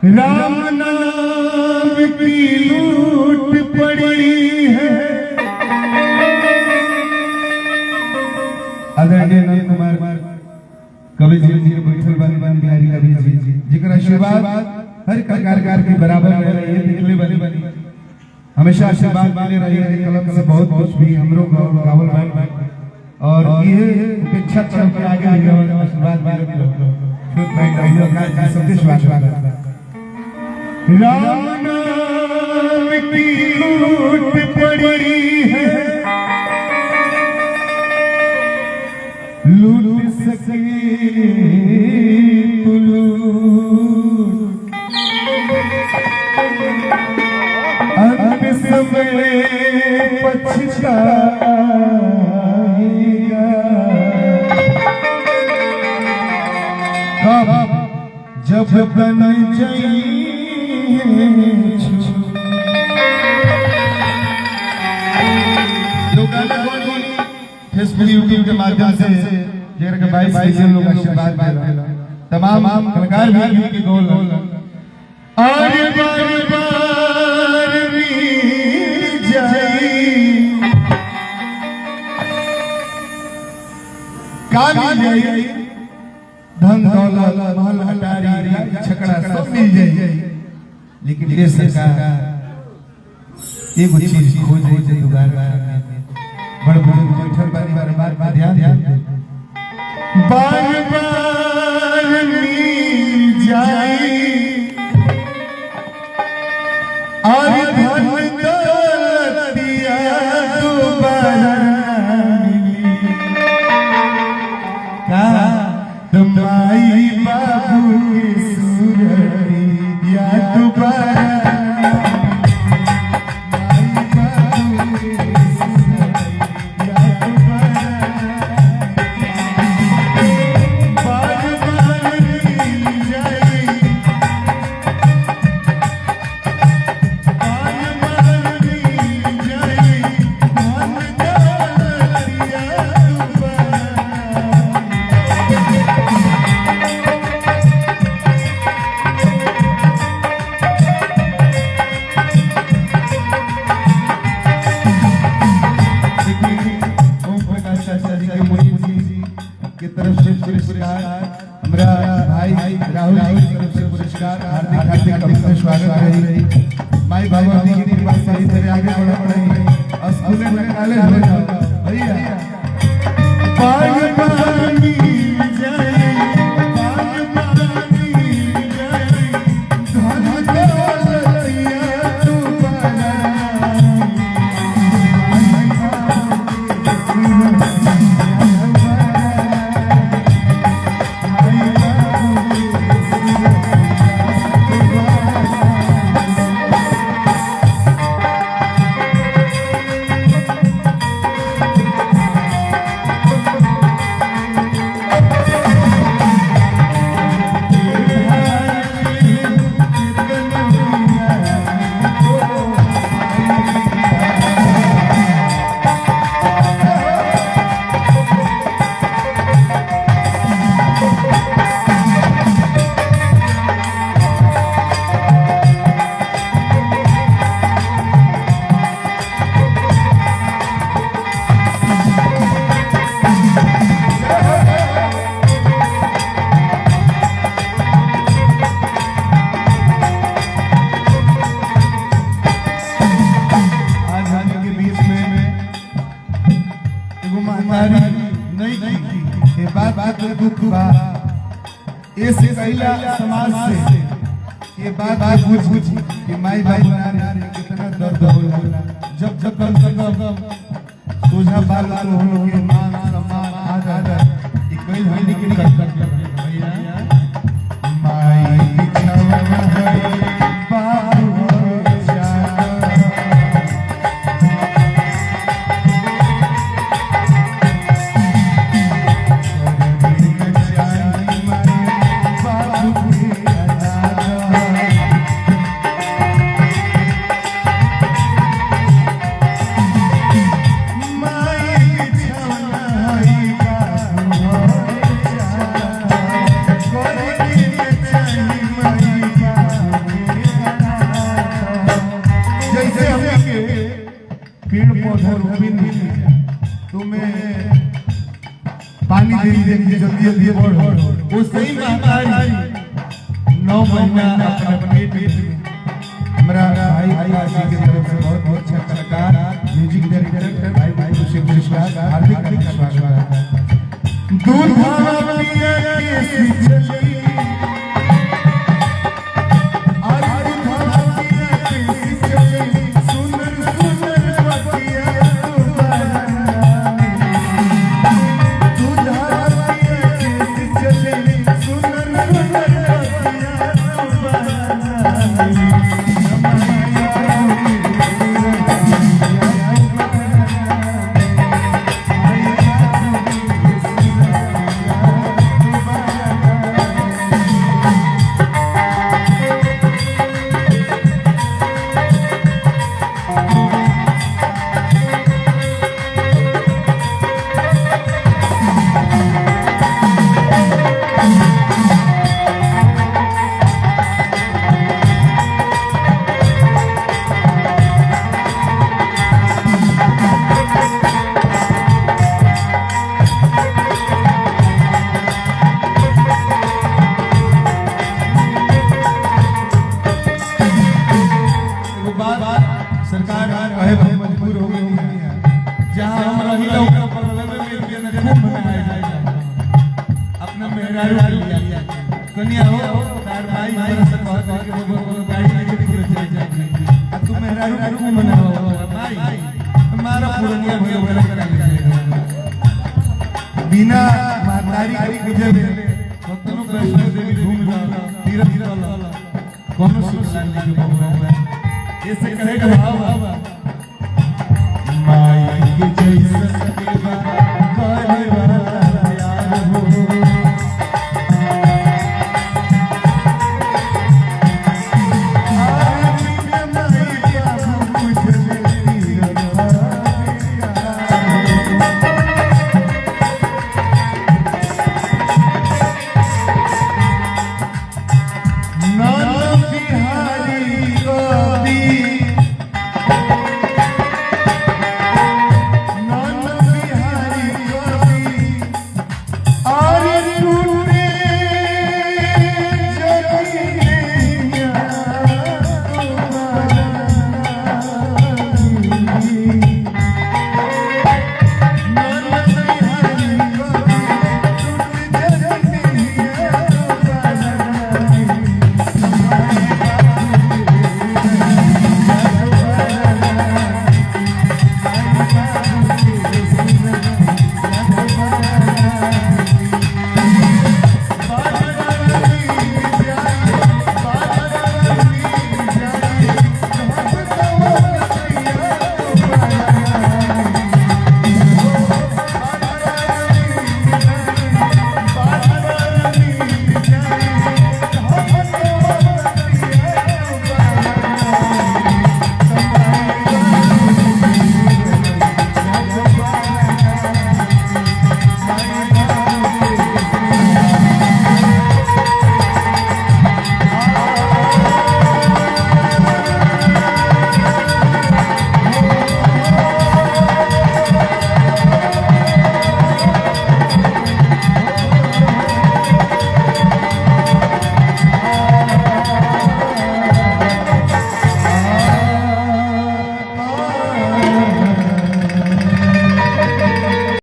राम नाम की लूट पड़ी है। आदरणीय नंद कुमार कवि जी बैठल बन बिहारी कवि जी जिकर आशीर्वाद हर कलाकार के बराबर रहे निकले बनी हमेशा आशीर्वाद मिले रही कलम से बहुत कुछ भी हमरो गावल बन और ये उपेक्षा चल के आगे आशीर्वाद मिले खुद मैं रहियो का सबके स्वागत। राम नाम की लूट पड़ी है, लूट सके तो लूट, अंत समय पछताएगा। कब जब बन जाए फेसबुक यूट्यूब के माध्यम से जेकर के 22 लोग आशीर्वाद दे रहे तमाम कलाकार भी के गोल और बार मिल जाई का मिल जाई धन दौलत महल अटारी छकड़ा सब मिल जाई, लेकिन ये सरकार एगो चीज खोज रही है दोबारा बड़ बैठल बार ध्यान बार मिल जाए और धन दौलतिया दोबारा का माई बाबू की सूरतिया दोबारा हमरा भाई राहुल जी की तरफ से पुरस्कार हार्दिक अभिनंदन स्वागत है। माई बाबा जी की कृपा से इस तरह आगे बढ़ा स्कूल में कॉलेज हो जाओ भैया पाग पानी जाए धन दौलतिया दोबारा नहीं बात दुख बा ऐसे कहला समाज से ये बात बुझ कि माई बाप नारे कितना दर्द होला जब कम से कम सोझा बाल हम लोग के मान सम्मान आदर ये कोई होई नहीं कर भैया माई छवना है बाबू तुम्हें पानी दे दीजिए जल्दी जल्दी बढ़ो। उससे ही महतारी 9 महीना अपने पेट में। हमारा भाई आशी की तरफ से बहुत बहुत अच्छा कलाकार म्यूजिक डायरेक्टर भाई खुशी पुरस्कार हार्दिक स्वागत है। दूध भावनिया के चली सरकार कहे भाई मजबूर हो गई है जहां हम रही लोग खूब मनाए जाए अपना मेहरारू कन्या हो तार भाई हमारा सब कह के वो गाड़ी लेके निकल जाए तू मेहरारू खूब मनाओ भाई हमारा पुरानिया भैया वाला करा बिना महतारी के पूजे में कतनो वैष्णो देवी घूम जाओ तीर्थ वाला कोनो सुख शांति के भगवान ऐसे कहेगा भाव माई के जैसा सकेगा